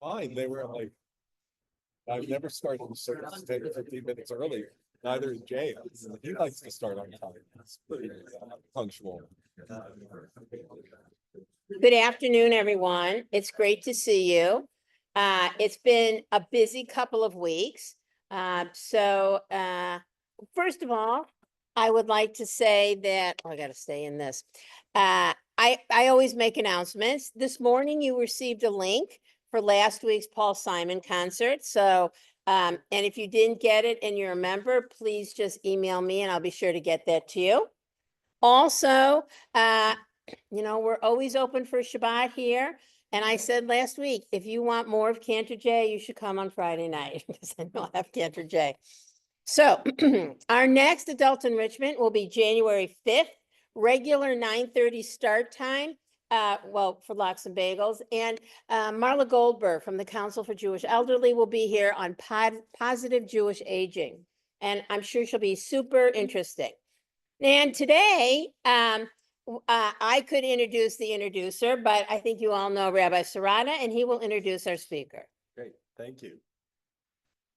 Fine, they were like, I've never started the service 10 or 15 minutes early. Neither is James. He likes to start on time. It's pretty punctual. Good afternoon, everyone. It's great to see you. It's been a busy couple of weeks. First of all, I would like to say that, I got to stay in this. I always make announcements. This morning, you received a link for last week's Paul Simon concert. So, and if you didn't get it and you're a member, please just email me and I'll be sure to get that to you. Also, we're always open for Shabbat here. And I said last week, if you want more of Cantor J, you should come on Friday night because then you'll have Cantor J. So our next adult enrichment will be January 5th, regular 9:30 start time. For Lox and Bagels. And Marla Goldberg from the Council for Jewish Elderly will be here on positive Jewish aging. And I'm sure she'll be super interesting. And today, I could introduce the introducer, but I think you all know Rabbi Sarada, and he will introduce our speaker. Great, thank you.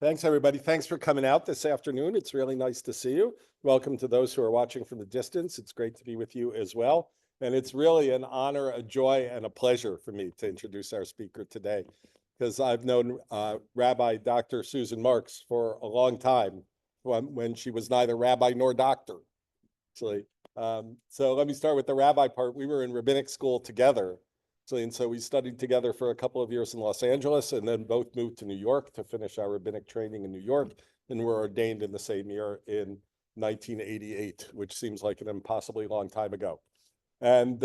Thanks, everybody. Thanks for coming out this afternoon. It's really nice to see you. Welcome to those who are watching from the distance. It's great to be with you as well. And it's really an honor, a joy, and a pleasure for me to introduce our speaker today, because I've known Rabbi Dr. Susan Marks for a long time, when she was neither rabbi nor doctor, actually. So let me start with the rabbi part. We were in rabbinic school together. And so we studied together for a couple of years in Los Angeles, and then both moved to New York to finish our rabbinic training in New York, and were ordained in the same year in 1988, which seems like an impossibly long time ago. And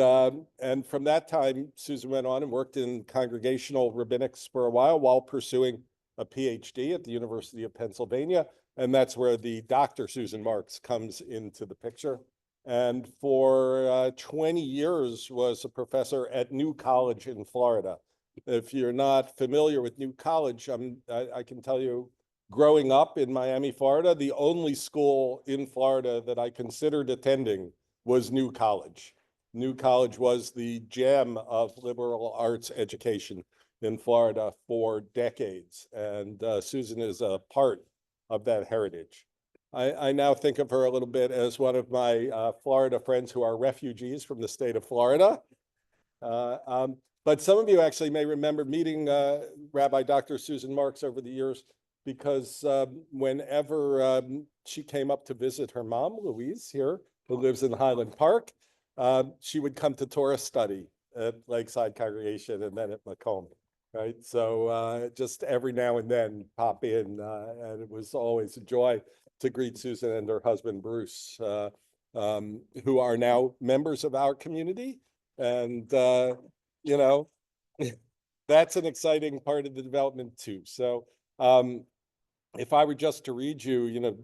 from that time, Susan went on and worked in congregational rabbinics for a while pursuing a PhD at the University of Pennsylvania. And that's where the Dr. Susan Marks comes into the picture. And for 20 years was a professor at New College in Florida. If you're not familiar with New College, I can tell you, growing up in Miami, Florida, the only school in Florida that I considered attending was New College. New College was the gem of liberal arts education in Florida for decades. And Susan is a part of that heritage. I now think of her a little bit as one of my Florida friends who are refugees from the state of Florida. But some of you actually may remember meeting Rabbi Dr. Susan Marks over the years, because whenever she came up to visit her mom, Louise, here, who lives in Highland Park, she would come to Torah study at Lakeside Congregation and then at Macomb, right? So just every now and then pop in, and it was always a joy to greet Susan and her husband, Bruce, who are now members of our community. And, that's an exciting part of the development too. So if I were just to read you,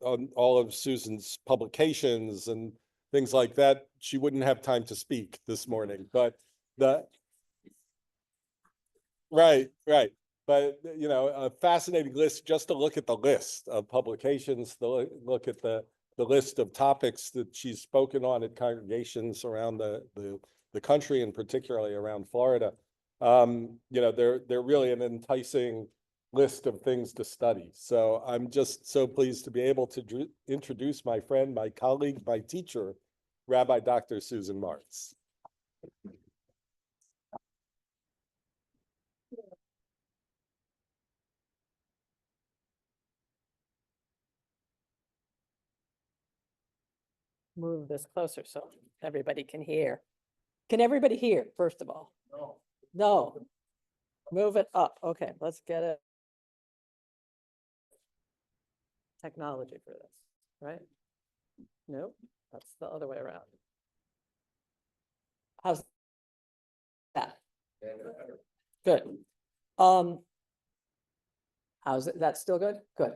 on all of Susan's publications and things like that, she wouldn't have time to speak this morning. But right. But, a fascinating list, just to look at the list of publications, to look at the list of topics that she's spoken on at congregations around the country, and particularly around Florida. They're really an enticing list of things to study. So I'm just so pleased to be able to introduce my friend, my colleague, my teacher, Rabbi Dr. Susan Marks. Move this closer so everybody can hear. Can everybody hear, first of all? No. Move it up. Okay, let's get it. Technology for this, right? Nope, that's the other way around. How's that? Good. How's it? That's still good? Good.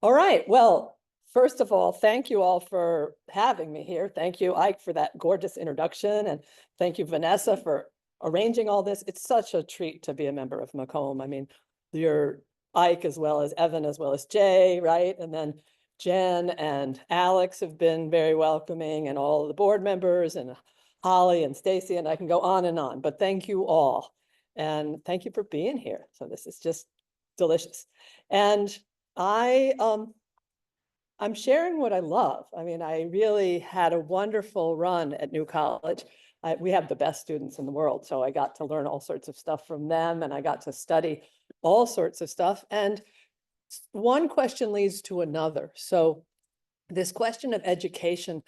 All right. Well, first of all, thank you all for having me here. Thank you, Ike, for that gorgeous introduction. And thank you, Vanessa, for arranging all this. It's such a treat to be a member of Macomb. I mean, you're Ike as well as Evan, as well as Jay, right? And then Jen and Alex have been very welcoming, and all of the board members, and Holly and Stacy, and I can go on and on, but thank you all. And thank you for being here. So this is just delicious. And I'm sharing what I love. I mean, I really had a wonderful run at New College. We have the best students in the world. So I got to learn all sorts of stuff from them, and I got to study all sorts of stuff. And one question leads to another. So this question of education,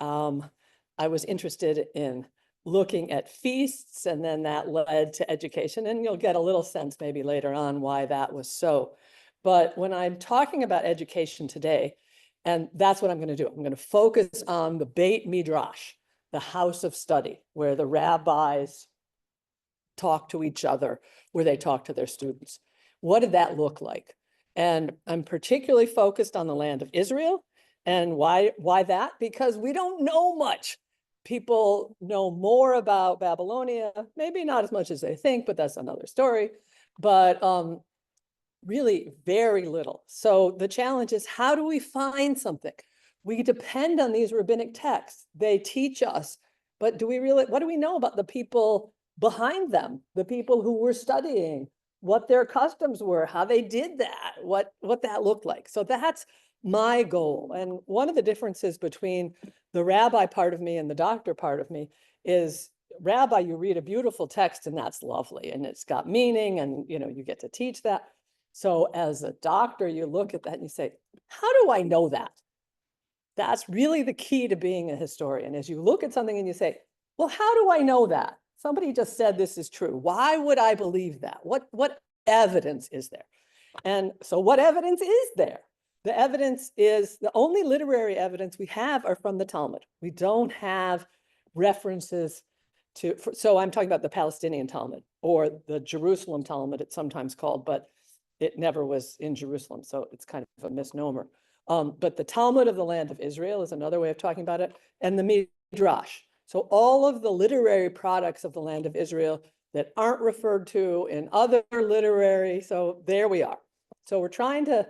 I was interested in looking at feasts, and then that led to education. And you'll get a little sense maybe later on why that was so. But when I'm talking about education today, and that's what I'm going to do, I'm going to focus on the Beit Midrash, the house of study, where the rabbis talk to each other, where they talk to their students. What did that look like? And I'm particularly focused on the land of Israel. And why that? Because we don't know much. People know more about Babylonia, maybe not as much as they think, but that's another story. But really very little. So the challenge is, how do we find something? We depend on these rabbinic texts. They teach us, but what do we know about the people behind them, the people who were studying, what their customs were, how they did that, what that looked like? So that's my goal. And one of the differences between the rabbi part of me and the doctor part of me is, rabbi, you read a beautiful text and that's lovely, and it's got meaning, and you get to teach that. So as a doctor, you look at that and you say, how do I know that? That's really the key to being a historian, is you look at something and you say, well, how do I know that? Somebody just said this is true. Why would I believe that? What evidence is there? And so what evidence is there? The evidence is, the only literary evidence we have are from the Talmud. We don't have references to, so I'm talking about the Palestinian Talmud, or the Jerusalem Talmud, it's sometimes called, but it never was in Jerusalem, so it's kind of a misnomer. But the Talmud of the land of Israel is another way of talking about it, and the Midrash. So all of the literary products of the land of Israel that aren't referred to in other literary, so there we are. So we're trying to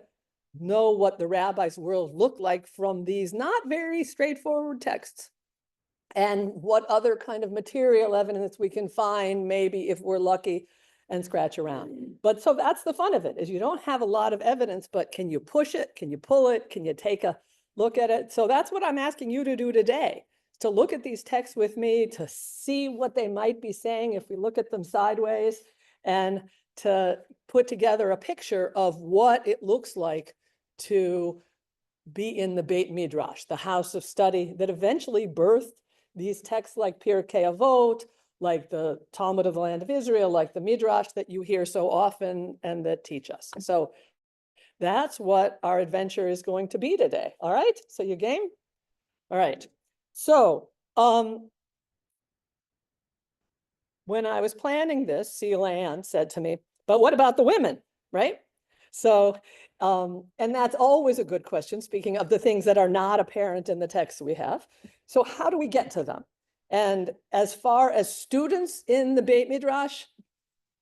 know what the rabbi's world looked like from these not very straightforward texts, and what other kind of material evidence we can find, maybe if we're lucky, and scratch around. But so that's the fun of it, is you don't have a lot of evidence, but can you push it? Can you pull it? Can you take a look at it? So that's what I'm asking you to do today, to look at these texts with me, to see what they might be saying if we look at them sideways, and to put together a picture of what it looks like to be in the Beit Midrash, the house of study that eventually birthed these texts like Pirkei Avot, like the Talmud of the land of Israel, like the Midrash that you hear so often and that teach us. So that's what our adventure is going to be today. All right, so you game? All right, so when I was planning this, Celia Ann said to me, but what about the women, right? So, and that's always a good question, speaking of the things that are not apparent in the text we have. So how do we get to them? And as far as students in the Beit Midrash,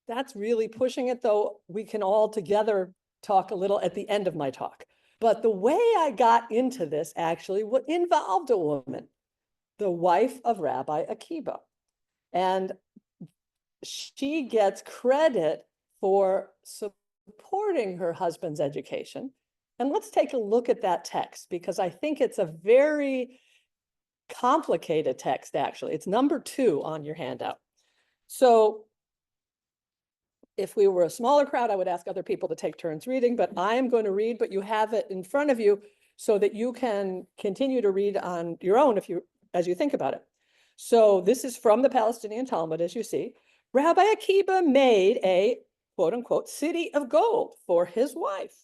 that's really pushing it, though we can all together talk a little at the end of my talk. But the way I got into this actually involved a woman, the wife of Rabbi Akiba. And she gets credit for supporting her husband's education. And let's take a look at that text, because I think it's a very complicated text, actually. It's number 2 on your handout. So if we were a smaller crowd, I would ask other people to take turns reading, but I am going to read, but you have it in front of you so that you can continue to read on your own as you think about it. So this is from the Palestinian Talmud, as you see. Rabbi Akiba made a quote unquote city of gold for his wife.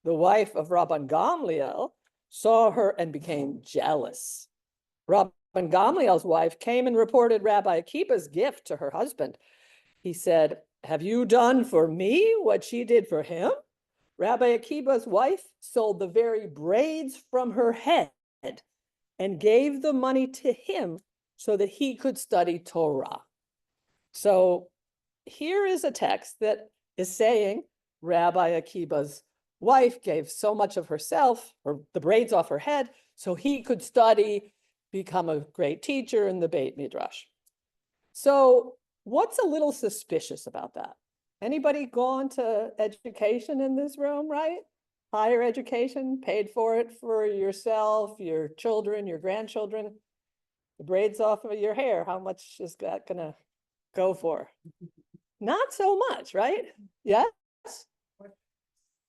The wife of Rabban Gamliel saw her and became jealous. Rabban Gamliel's wife came and reported Rabbi Akiba's gift to her husband. He said, have you done for me what she did for him? Rabbi Akiba's wife sold the very braids from her head and gave the money to him so that he could study Torah. So here is a text that is saying Rabbi Akiba's wife gave so much of herself, or the braids off her head, so he could study, become a great teacher in the Beit Midrash. So What's a little suspicious about that? Anybody gone to education in this room, right? Higher education, paid for it for yourself, your children, your grandchildren, the braids off of your hair, how much is that gonna go for? Not so much, right? Yes?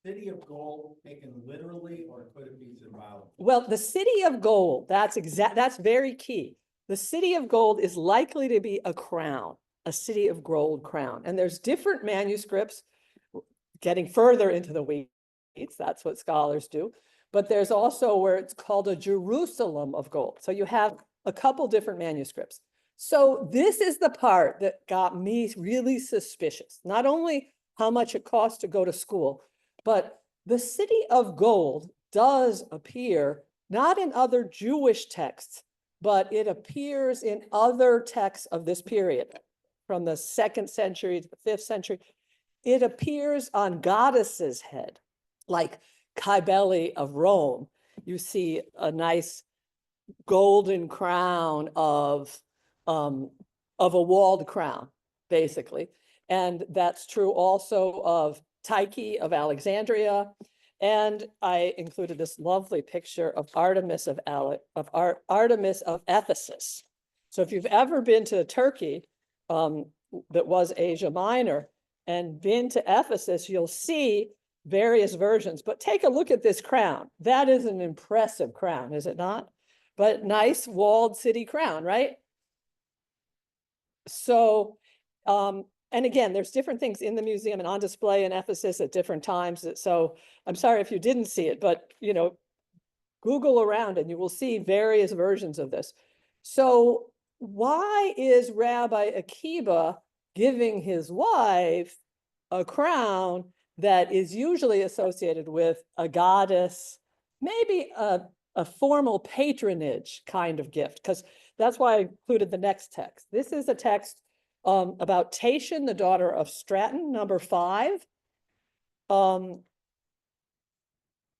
City of gold taken literally, or could it be symbolic? Well, the city of gold, that's very key. The city of gold is likely to be a crown, a city of gold crown. And there's different manuscripts getting further into the weeds. That's what scholars do. But there's also where it's called a Jerusalem of gold. So you have a couple different manuscripts. So this is the part that got me really suspicious. Not only how much it costs to go to school, but the city of gold does appear not in other Jewish texts, but it appears in other texts of this period, from the 2nd century to the 5th century. It appears on goddesses' head, like Cybele of Rome. You see a nice golden crown of a walled crown, basically. And that's true also of Tyche of Alexandria. And I included this lovely picture of Artemis of Ephesus. So if you've ever been to Turkey, that was Asia Minor, and been to Ephesus, you'll see various versions. But take a look at this crown. That is an impressive crown, is it not? But nice walled city crown, right? So, and again, there's different things in the museum and on display in Ephesus at different times. So I'm sorry if you didn't see it, but you know, Google around and you will see various versions of this. So why is Rabbi Akiba giving his wife a crown that is usually associated with a goddess, maybe a formal patronage kind of gift? Because that's why I included the next text. This is a text about Tatian, the daughter of Straton, number 5.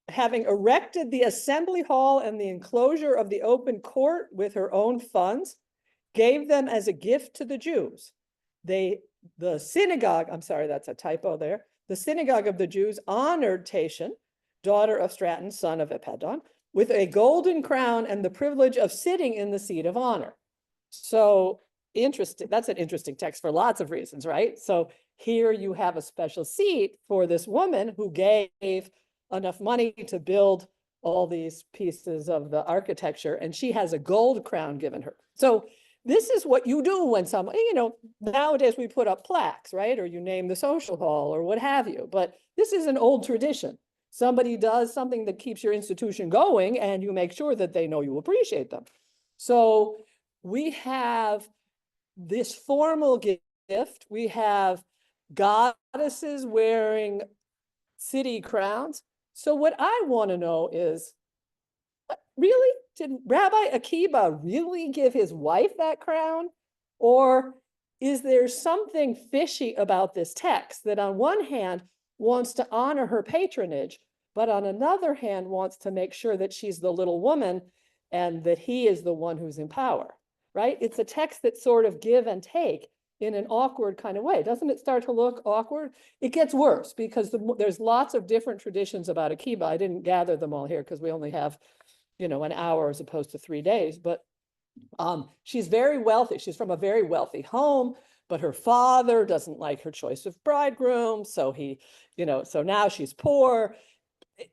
Having erected the assembly hall and the enclosure of the open court with her own funds, gave them as a gift to the Jews. The synagogue, I'm sorry, that's a typo there. The synagogue of the Jews honored Tatian, daughter of Straton, son of Epedon, with a golden crown and the privilege of sitting in the seat of honor. So interesting, that's an interesting text for lots of reasons, right? So here you have a special seat for this woman who gave enough money to build all these pieces of the architecture, and she has a gold crown given her. So this is what you do when someone, you know, nowadays we put up plaques, right? Or you name the social hall or what have you, but this is an old tradition. Somebody does something that keeps your institution going and you make sure that they know you appreciate them. So we have this formal gift. We have goddesses wearing city crowns. So what I want to know is, really, did Rabbi Akiba really give his wife that crown? Or is there something fishy about this text that on one hand wants to honor her patronage, but on another hand wants to make sure that she's the little woman and that he is the one who's in power, right? It's a text that sort of give and take in an awkward kind of way. Doesn't it start to look awkward? It gets worse because there's lots of different traditions about Akiba. I didn't gather them all here because we only have, you know, an hour as opposed to 3 days, but she's very wealthy. She's from a very wealthy home, but her father doesn't like her choice of bridegroom. So he, you know, so now she's poor.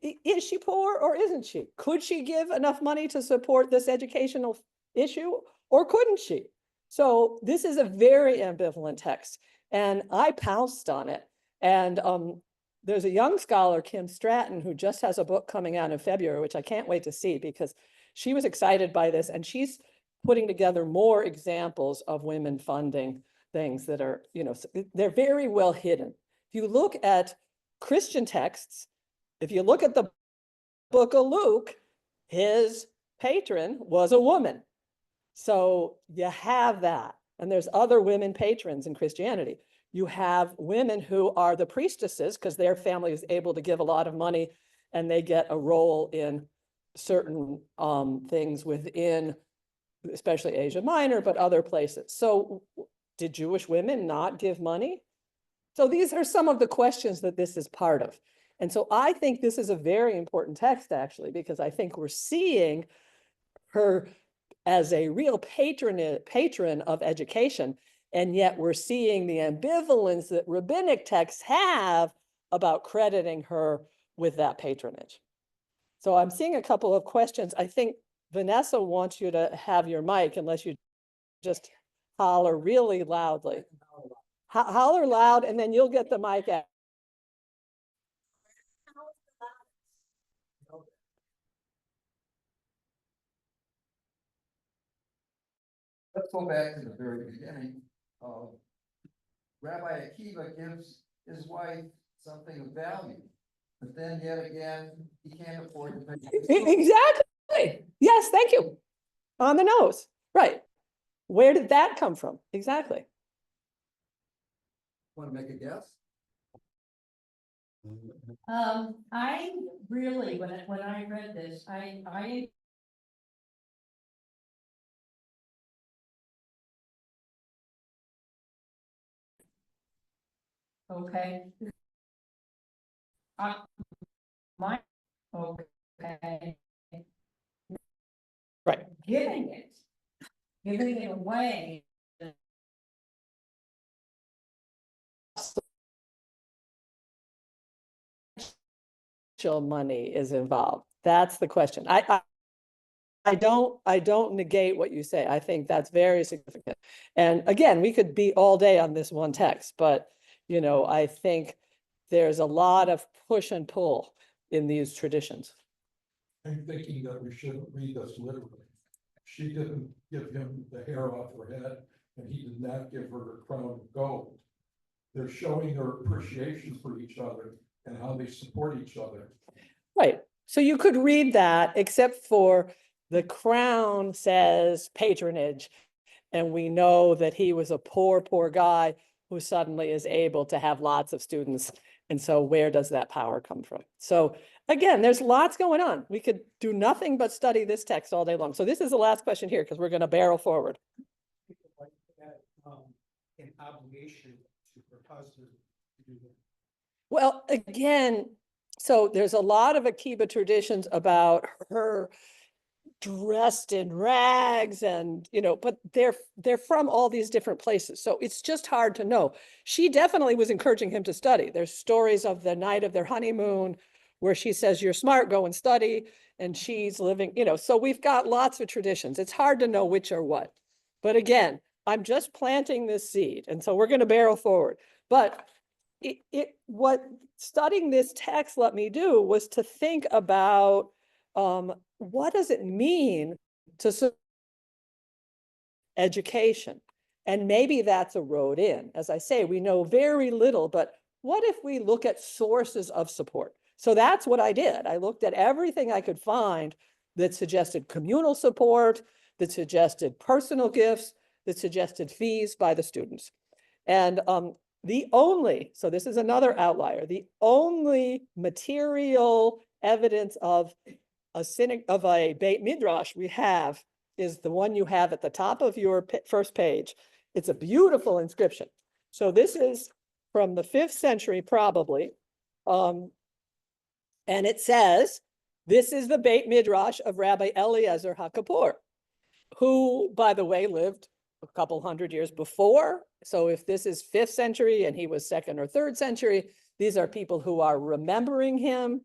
Is she poor or isn't she? Could she give enough money to support this educational issue or couldn't she? So this is a very ambivalent text, and I pounced on it. And there's a young scholar, Kim Stratton, who just has a book coming out in February, which I can't wait to see because she was excited by this, and she's putting together more examples of women funding things that are, you know, they're very well hidden. If you look at Christian texts, if you look at the book of Luke, his patron was a woman. So you have that. And there's other women patrons in Christianity. You have women who are the priestesses because their family is able to give a lot of money and they get a role in certain things within, especially Asia Minor, but other places. So Did Jewish women not give money? So these are some of the questions that this is part of. And so I think this is a very important text, actually, because I think we're seeing her as a real patron of education. And yet we're seeing the ambivalence that rabbinic texts have about crediting her with that patronage. So I'm seeing a couple of questions. I think Vanessa wants you to have your mic unless you just holler really loudly. Holler loud, and then you'll get the mic out. Let's go back to the very beginning. Rabbi Akiva gives his wife something of value, but then yet again, he can't afford to pay. Exactly. Yes, thank you. On the nose. Right. Where did that come from? Exactly. Want to make a guess? I really, when I read this, I okay. My, okay, Right. giving it away. Money is involved. That's the question. I don't negate what you say. I think that's very significant. And again, we could be all day on this one text, but you know, I think there's a lot of push and pull in these traditions. I'm thinking that we shouldn't read this literally. She didn't give him the hair off her head, and he did not give her a crown of gold. They're showing their appreciation for each other and how they support each other. Right. So you could read that, except for the crown says patronage. And we know that he was a poor guy who suddenly is able to have lots of students. And so where does that power come from? So again, there's lots going on. We could do nothing but study this text all day long. So this is the last question here, because we're going to barrel forward. An obligation to her husband to do that. Well, again, so there's a lot of Akiba traditions about her dressed in rags and, you know, but they're from all these different places. So it's just hard to know. She definitely was encouraging him to study. There's stories of the night of their honeymoon where she says, you're smart, go and study. And she's living, you know, so we've got lots of traditions. It's hard to know which are what. But again, I'm just planting this seed. And so we're going to barrel forward. But what studying this text let me do was to think about what does it mean to education? And maybe that's a road in. As I say, we know very little, but what if we look at sources of support? So that's what I did. I looked at everything I could find that suggested communal support, that suggested personal gifts, that suggested fees by the students. And so this is another outlier, the only material evidence of a Beit Midrash we have is the one you have at the top of your first page. It's a beautiful inscription. So this is from the 5th century, probably. And it says, this is the Beit Midrash of Rabbi Eliezer HaKapor, who, by the way, lived a couple hundred years before. So if this is 5th century and he was 2nd or 3rd century, these are people who are remembering him.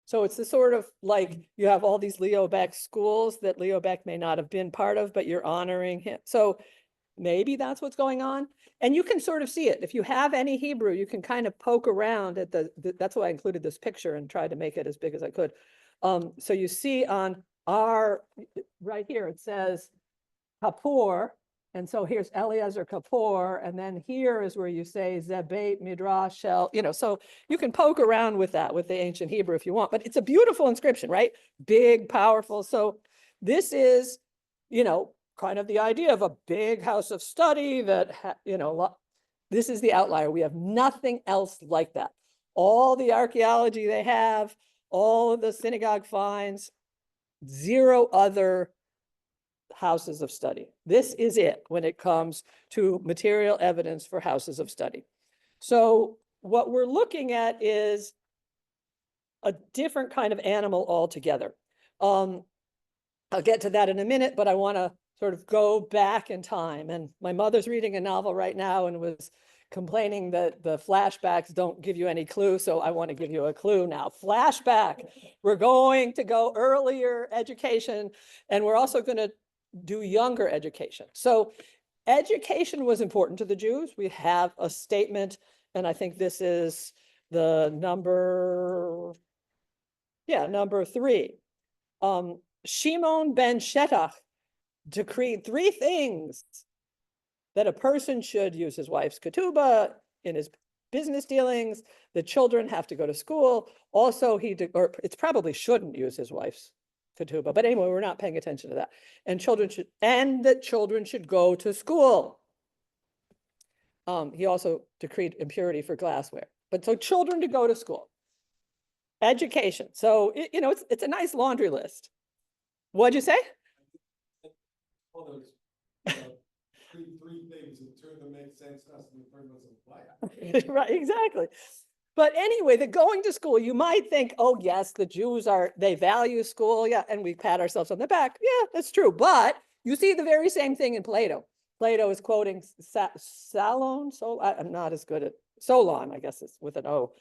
So it's the sort of like you have all these Leo Baeck schools that Leo Baeck may not have been part of, but you're honoring him. So maybe that's what's going on. And you can sort of see it. If you have any Hebrew, you can kind of poke around at that's why I included this picture and tried to make it as big as I could. So you see on right here, it says Kapor. And so here's Eliezer Kapor, and then here is where you say Zebeit Midrash Shel, you know, so you can poke around with that, with the ancient Hebrew if you want, but it's a beautiful inscription, right? Big, powerful. So this is, you know, kind of the idea of a big house of study that, you know, this is the outlier. We have nothing else like that. All the archaeology they have, all of the synagogue finds, zero other houses of study. This is it when it comes to material evidence for houses of study. So what we're looking at is a different kind of animal altogether. I'll get to that in a minute, but I want to sort of go back in time. And my mother's reading a novel right now and was complaining that the flashbacks don't give you any clue. So I want to give you a clue now. Flashback. We're going to go earlier education, and we're also going to do younger education. So education was important to the Jews. We have a statement, and I think this is the number 3. Shimon ben Shetach decreed 3 things: that a person should use his wife's ketubah in his business dealings, the children have to go to school. Also, or it's probably shouldn't use his wife's ketubah, but anyway, we're not paying attention to that. And that children should go to school. He also decreed impurity for glassware. But so children to go to school. Education. So, it's a nice laundry list. What'd you say? All those, three things, and 2 of them make sense to us, and the third doesn't apply. Right, exactly. But anyway, the going to school, you might think, oh yes, the Jews they value school. Yeah, and we pat ourselves on the back. Yeah, that's true. But you see the very same thing in Plato. Plato is quoting Solon. So I'm not as good at Solon, I guess it's with an O.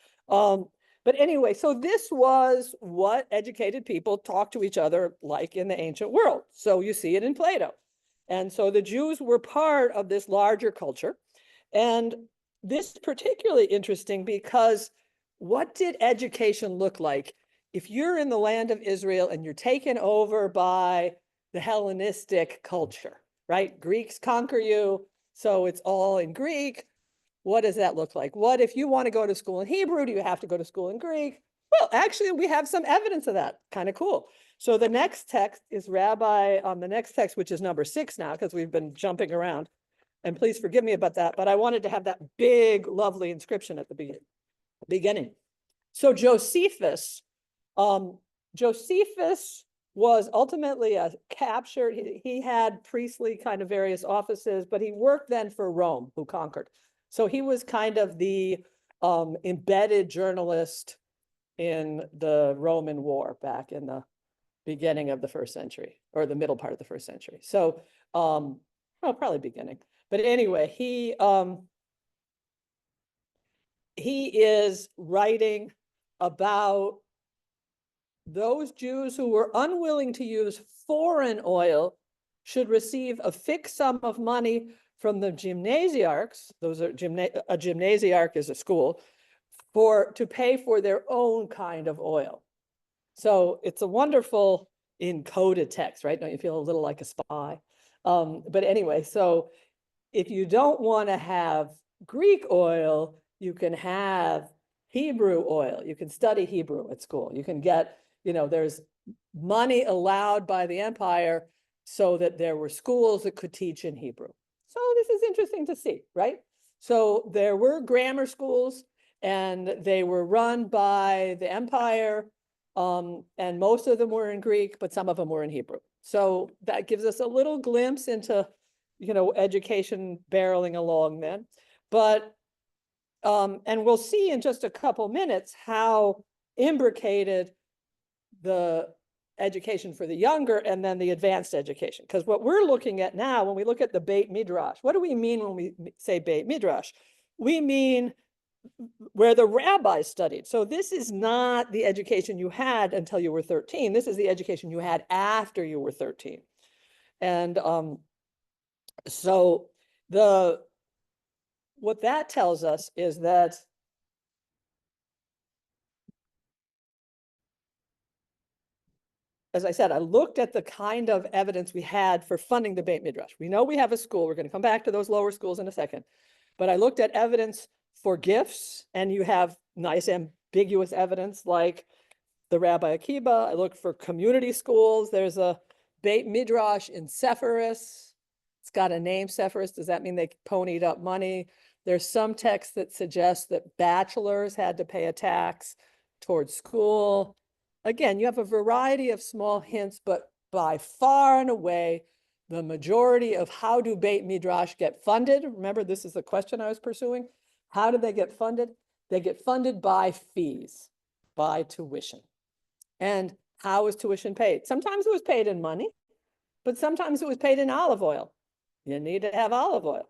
But anyway, so this was what educated people talk to each other like in the ancient world. So you see it in Plato. And so the Jews were part of this larger culture. And this is particularly interesting because what did education look like? If you're in the land of Israel and you're taken over by the Hellenistic culture, right? Greeks conquer you, so it's all in Greek. What does that look like? What if you want to go to school in Hebrew? Do you have to go to school in Greek? Well, actually, we have some evidence of that. Kind of cool. So the next text is the next text, which is number 6 now, because we've been jumping around. And please forgive me about that, but I wanted to have that big, lovely inscription at the beginning. So Josephus was ultimately captured. He had priestly kind of various offices, but he worked then for Rome, who conquered. So he was kind of the embedded journalist in the Roman War back in the beginning of the 1st century, or the middle part of the 1st century. So, well, probably beginning. But anyway, he is writing about those Jews who were unwilling to use foreign oil should receive a fixed sum of money from the gymnasiarchs. Those are a gymnasiarch is a school to pay for their own kind of oil. So it's a wonderful encoded text, right? Don't you feel a little like a spy? But anyway, so if you don't want to have Greek oil, you can have Hebrew oil. You can study Hebrew at school. You can get, there's money allowed by the empire so that there were schools that could teach in Hebrew. So this is interesting to see, right? So there were grammar schools, and they were run by the empire, and most of them were in Greek, but some of them were in Hebrew. So that gives us a little glimpse into, education barreling along then. But, and we'll see in just a couple minutes how imbricated the education for the younger and then the advanced education. Because what we're looking at now, when we look at the Beit Midrash, what do we mean when we say Beit Midrash? We mean where the rabbis studied. So this is not the education you had until you were 13. This is the education you had after you were 13. And so what that tells us is that as I said, I looked at the kind of evidence we had for funding the Beit Midrash. We know we have a school. We're going to come back to those lower schools in a second. But I looked at evidence for gifts, and you have nice ambiguous evidence like the Rabbi Akiba. I looked for community schools. There's a Beit Midrash in Sepphoris. It's got a name, Sepphoris. Does that mean they ponied up money? There's some texts that suggest that bachelors had to pay a tax towards school. Again, you have a variety of small hints, but by far and away, the majority of how do Beit Midrash get funded? Remember, this is the question I was pursuing. How do they get funded? They get funded by fees, by tuition. And how is tuition paid? Sometimes it was paid in money, but sometimes it was paid in olive oil. You need to have olive oil,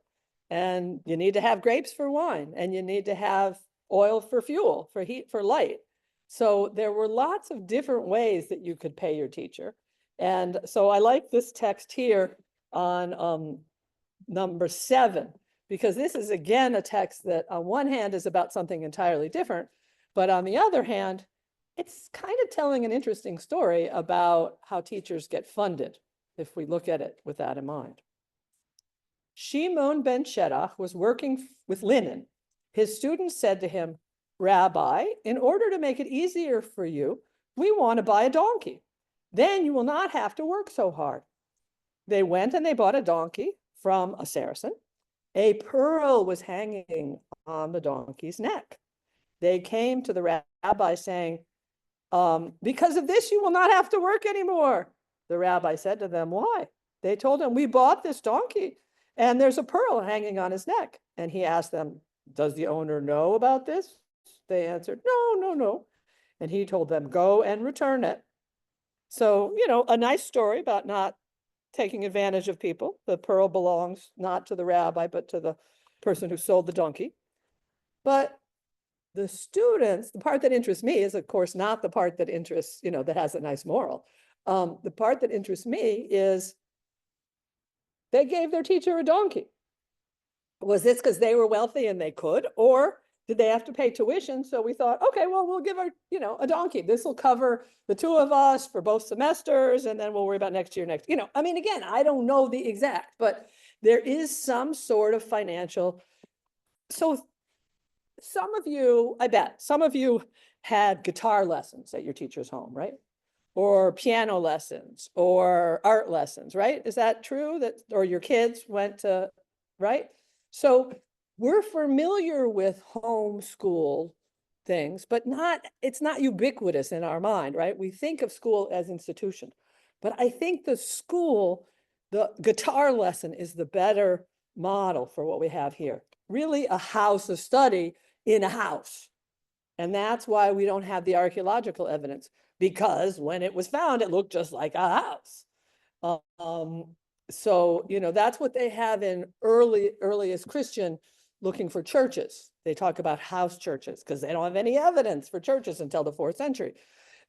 and you need to have grapes for wine, and you need to have oil for fuel, for heat, for light. So there were lots of different ways that you could pay your teacher. And so I like this text here on number 7, because this is again a text that on one hand is about something entirely different, but on the other hand, it's kind of telling an interesting story about how teachers get funded, if we look at it with that in mind. Shimon ben Sherach was working with linen. His students said to him, "Rabbi, in order to make it easier for you, we want to buy a donkey. Then you will not have to work so hard." They went and they bought a donkey from a Saracen. A pearl was hanging on the donkey's neck. They came to the rabbi saying, "Because of this, you will not have to work anymore." The rabbi said to them, "Why?" They told him, "We bought this donkey and there's a pearl hanging on his neck." And he asked them, "Does the owner know about this?" They answered, No. And he told them, "Go and return it." So, a nice story about not taking advantage of people. The pearl belongs not to the rabbi, but to the person who sold the donkey. But the students, the part that interests me is, of course, not the part that interests, that has a nice moral. The part that interests me is they gave their teacher a donkey. Was this because they were wealthy and they could, or did they have to pay tuition? So we thought, okay, well, we'll give her, a donkey. This will cover the two of us for both semesters, and then we'll worry about next year. Again, I don't know the exact, but there is some sort of financial. So some of you, I bet, some of you had guitar lessons at your teacher's home, right? Or piano lessons or art lessons, right? Is that true? Or your kids went to, right? So we're familiar with homeschool things, but it's not ubiquitous in our mind, right? We think of school as institution, but I think the guitar lesson is the better model for what we have here. Really a house of study in a house. And that's why we don't have the archaeological evidence, because when it was found, it looked just like a house. So, that's what they have in earliest Christian looking for churches. They talk about house churches because they don't have any evidence for churches until the 4th century.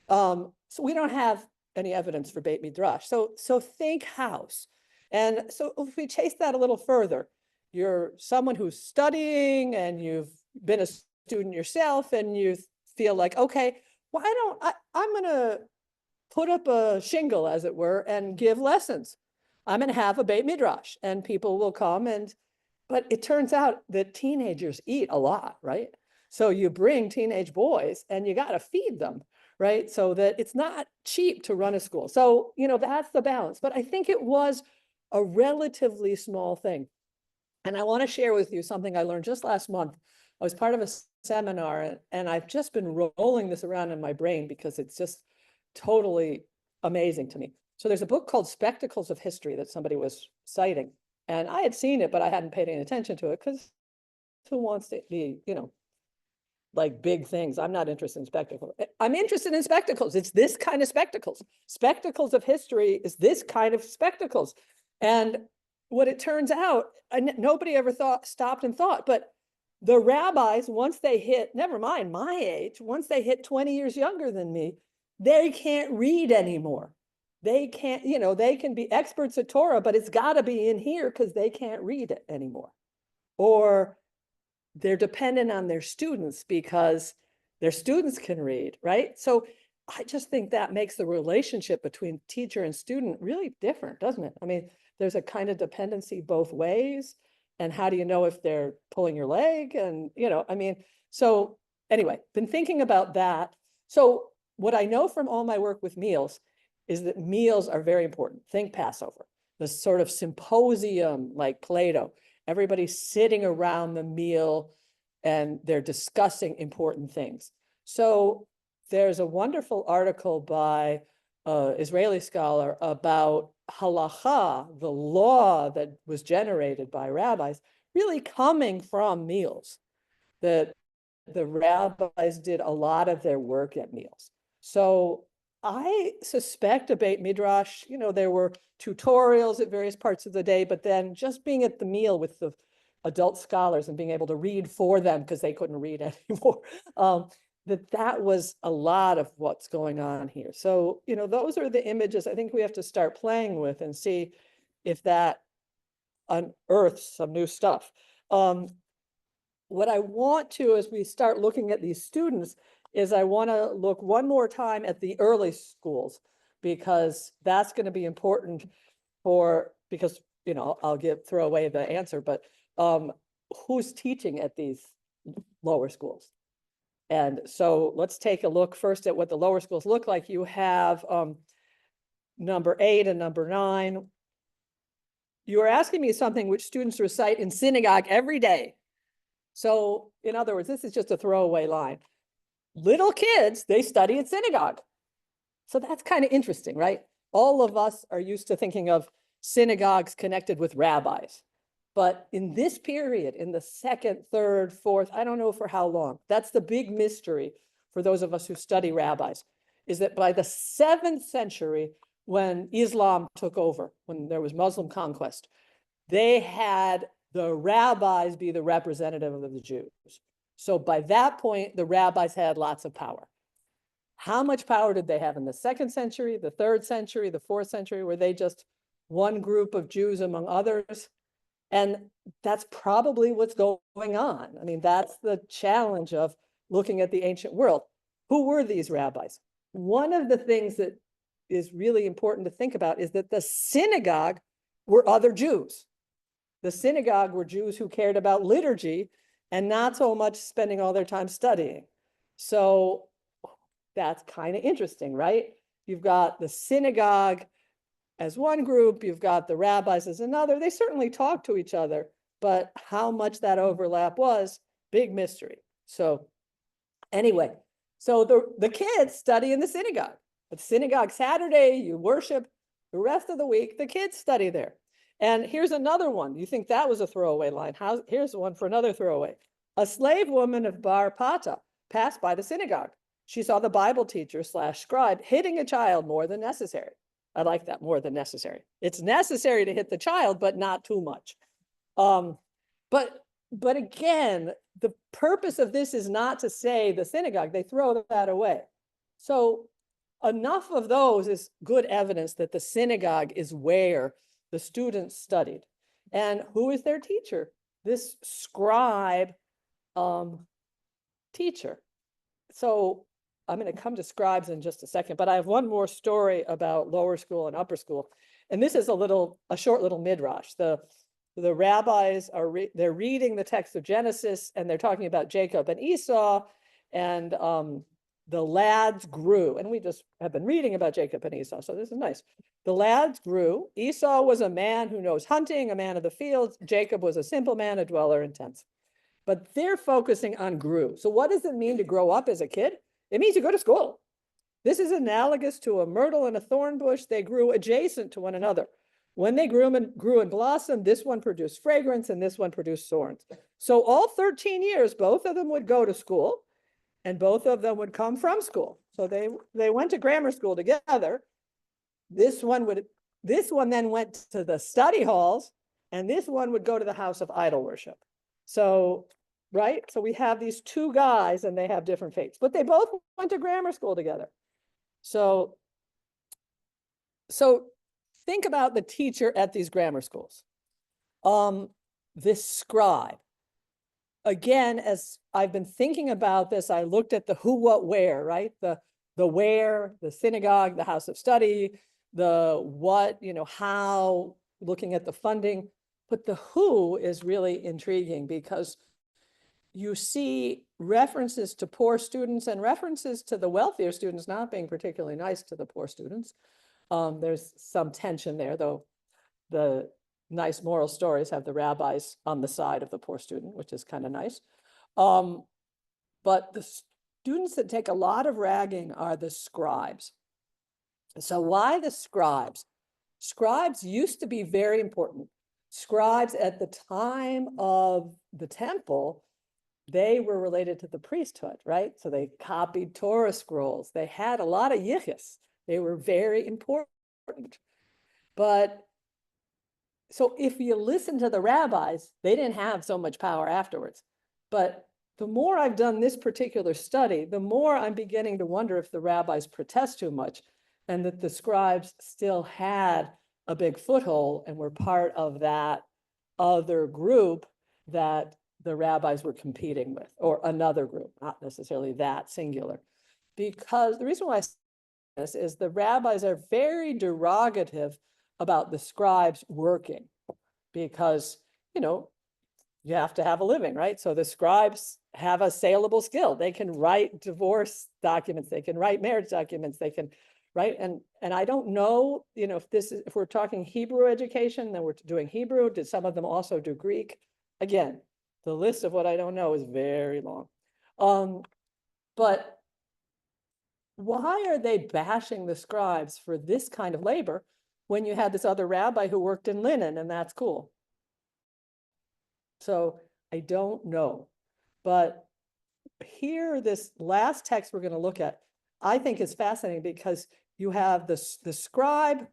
So we don't have any evidence for Beit Midrash. So think house. And so if we chase that a little further, you're someone who's studying and you've been a student yourself and you feel like, okay, I'm going to put up a shingle, as it were, and give lessons. I'm going to have a Beit Midrash and people will come but it turns out that teenagers eat a lot, right? So you bring teenage boys and you got to feed them, right? So that it's not cheap to run a school. So, that's the balance. But I think it was a relatively small thing. And I want to share with you something I learned just last month. I was part of a seminar and I've just been rolling this around in my brain because it's just totally amazing to me. So there's a book called Spectacles of History that somebody was citing. And I had seen it, but I hadn't paid any attention to it because who wants to be, like big things? I'm not interested in spectacles. I'm interested in spectacles. It's this kind of spectacles. Spectacles of History is this kind of spectacles. And what it turns out, nobody ever stopped and thought, but the rabbis, once they hit, never mind my age, once they hit 20 years younger than me, they can't read anymore. They can't, they can be experts at Torah, but it's got to be in here because they can't read it anymore. Or they're dependent on their students because their students can read, right? So I just think that makes the relationship between teacher and student really different, doesn't it? I mean, there's a kind of dependency both ways. And how do you know if they're pulling your leg? And, so anyway, been thinking about that. So what I know from all my work with meals is that meals are very important. Think Passover, the sort of symposium like Plato, everybody's sitting around the meal and they're discussing important things. So there's a wonderful article by Israeli scholar, about halacha, the law that was generated by rabbis, really coming from meals. That the rabbis did a lot of their work at meals. So I suspect a Beit Midrash, there were tutorials at various parts of the day, but then just being at the meal with the adult scholars and being able to read for them because they couldn't read anymore, that was a lot of what's going on here. So, those are the images I think we have to start playing with and see if that unearths some new stuff. What I want to, as we start looking at these students, is I want to look one more time at the early schools, because that's going to be important because, I'll throw away the answer, but who's teaching at these lower schools? And so let's take a look first at what the lower schools look like. You have number 8 and number 9. You are asking me something which students recite in synagogue every day. So in other words, this is just a throwaway line. Little kids, they study at synagogue. So that's kind of interesting, right? All of us are used to thinking of synagogues connected with rabbis. But in this period, in the 2nd, 3rd, 4th, I don't know for how long, that's the big mystery for those of us who study rabbis, is that by the 7th century, when Islam took over, when there was Muslim conquest, they had the rabbis be the representative of the Jews. So by that point, the rabbis had lots of power. How much power did they have in the 2nd century, the 3rd century, the 4th century? Were they just one group of Jews among others? And that's probably what's going on. I mean, that's the challenge of looking at the ancient world. Who were these rabbis? One of the things that is really important to think about is that the synagogue were other Jews. The synagogue were Jews who cared about liturgy and not so much spending all their time studying. So that's kind of interesting, right? You've got the synagogue as one group, you've got the rabbis as another. They certainly talk to each other, but how much that overlap was, big mystery. So anyway, so the kids study in the synagogue. At synagogue Saturday, you worship. The rest of the week, the kids study there. And here's another one. You think that was a throwaway line. Here's one for another throwaway. A slave woman of Bar Pata passed by the synagogue. She saw the Bible teacher / scribe hitting a child more than necessary. I like that, more than necessary. It's necessary to hit the child, but not too much. But again, the purpose of this is not to say the synagogue. They throw that away. So enough of those is good evidence that the synagogue is where the students studied. And who is their teacher? This scribe teacher. So I'm going to come to scribes in just a second, but I have one more story about lower school and upper school. And this is a short little midrash. The rabbis they're reading the text of Genesis, and they're talking about Jacob and Esau, and the lads grew. And we just have been reading about Jacob and Esau, so this is nice. The lads grew. Esau was a man who knows hunting, a man of the fields. Jacob was a simple man, a dweller in tents. But they're focusing on grew. So what does it mean to grow up as a kid? It means you go to school. This is analogous to a myrtle and a thorn bush. They grew adjacent to one another. When they grew and blossomed, this one produced fragrance and this one produced thorns. So all 13 years, both of them would go to school and both of them would come from school. So they went to grammar school together. This one then went to the study halls, and this one would go to the house of idol worship. So, right? So we have these two guys and they have different fates, but they both went to grammar school together. So think about the teacher at these grammar schools. This scribe. Again, as I've been thinking about this, I looked at the who, what, where, right? The where, the synagogue, the house of study, the what, how, looking at the funding. But the who is really intriguing because you see references to poor students and references to the wealthier students not being particularly nice to the poor students. There's some tension there, though the nice moral stories have the rabbis on the side of the poor student, which is kind of nice. But the students that take a lot of ragging are the scribes. So why the scribes? Scribes used to be very important. Scribes at the time of the temple, they were related to the priesthood, right? So they copied Torah scrolls. They had a lot of yichus. They were very important. But so if you listen to the rabbis, they didn't have so much power afterwards. But the more I've done this particular study, the more I'm beginning to wonder if the rabbis protest too much and that the scribes still had a big foothold and were part of that other group that the rabbis were competing with, or another group, not necessarily that singular. Because the reason why I say this is the rabbis are very derogative about the scribes working, because, you know, you have to have a living, right? So the scribes have a saleable skill. They can write divorce documents, they can write marriage documents, they can, right? And I don't know, you know, if we're talking Hebrew education, then we're doing Hebrew. Did some of them also do Greek? Again, the list of what I don't know is very long. But why are they bashing the scribes for this kind of labor when you had this other rabbi who worked in linen, and that's cool? So I don't know. But here, this last text we're going to look at, I think is fascinating because you have the scribe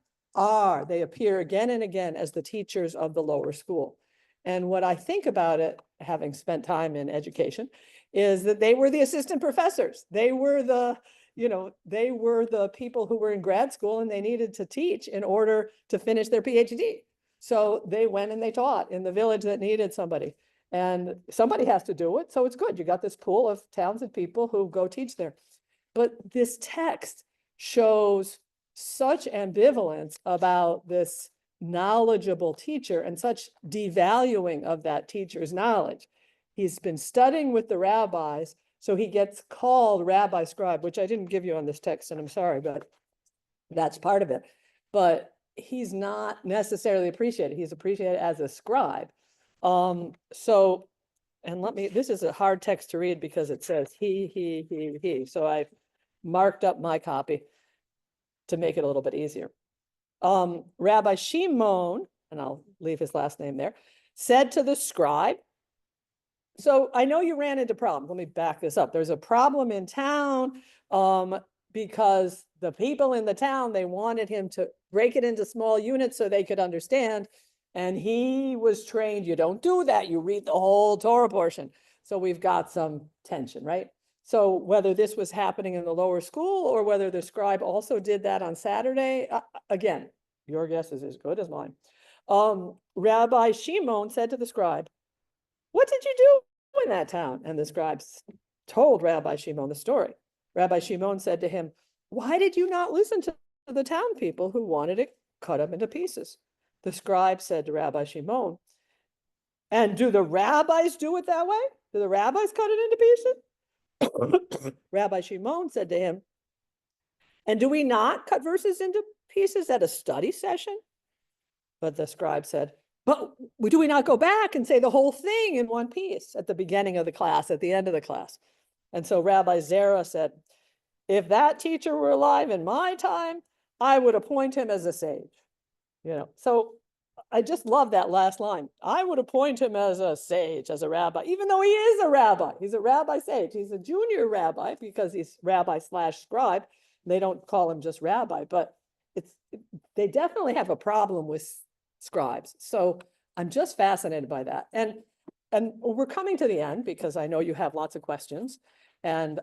they appear again and again as the teachers of the lower school. And what I think about it, having spent time in education, is that they were the assistant professors. They were the, you know, they were the people who were in grad school and they needed to teach in order to finish their PhD. So they went and they taught in the village that needed somebody. And somebody has to do it. So it's good. You got this pool of talented people who go teach there. But this text shows such ambivalence about this knowledgeable teacher and such devaluing of that teacher's knowledge. He's been studying with the rabbis, so he gets called rabbi scribe, which I didn't give you on this text, and I'm sorry, but that's part of it. But he's not necessarily appreciated. He's appreciated as a scribe. So, and this is a hard text to read because it says he. So I marked up my copy to make it a little bit easier. Rabbi Shimon, and I'll leave his last name there, said to the scribe, so I know you ran into problems. Let me back this up. There's a problem in town because the people in the town, they wanted him to break it into small units so they could understand. And he was trained, you don't do that. You read the whole Torah portion. So we've got some tension, right? So whether this was happening in the lower school or whether the scribe also did that on Saturday, again, your guess is as good as mine. Rabbi Shimon said to the scribe, "What did you do in that town?" And the scribes told Rabbi Shimon the story. Rabbi Shimon said to him, "Why did you not listen to the town people who wanted to cut him into pieces?" The scribe said to Rabbi Shimon, "And do the rabbis do it that way? Do the rabbis cut it into pieces?" Rabbi Shimon said to him, "And do we not cut verses into pieces at a study session?" But the scribe said, "But do we not go back and say the whole thing in one piece at the beginning of the class, at the end of the class?" And so Rabbi Zera said, "If that teacher were alive in my time, I would appoint him as a sage." You know, so I just love that last line. I would appoint him as a sage, as a rabbi, even though he is a rabbi. He's a rabbi sage. He's a junior rabbi because he's rabbi / scribe. They don't call him just rabbi, but they definitely have a problem with scribes. So I'm just fascinated by that. And we're coming to the end because I know you have lots of questions. And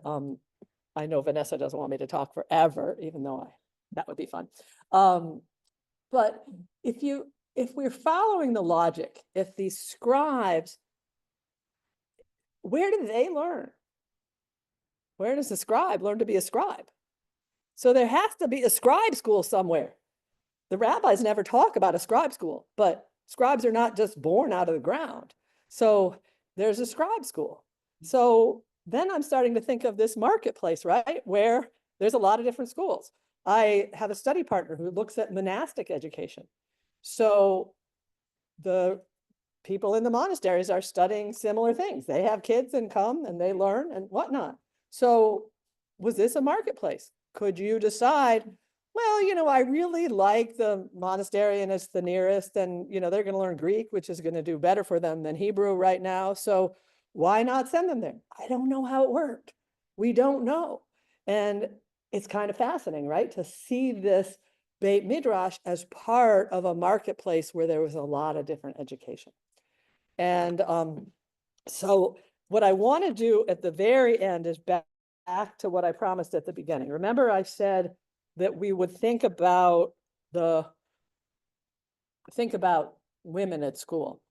I know Vanessa doesn't want me to talk forever, even though that would be fun. But if we're following the logic, if these scribes, where do they learn? Where does the scribe learn to be a scribe? So there has to be a scribe school somewhere. The rabbis never talk about a scribe school, but scribes are not just born out of the ground. So there's a scribe school. So then I'm starting to think of this marketplace, right? Where there's a lot of different schools. I have a study partner who looks at monastic education. So the people in the monasteries are studying similar things. They have kids and come and they learn and whatnot. So was this a marketplace? Could you decide well, I really like the monastery and it's the nearest and, they're going to learn Greek, which is going to do better for them than Hebrew right now. So why not send them there? I don't know how it worked. We don't know. And it's kind of fascinating, right? To see this Beit Midrash as part of a marketplace where there was a lot of different education. And so what I want to do at the very end is back to what I promised at the beginning. Remember, I said that we would think about women at school.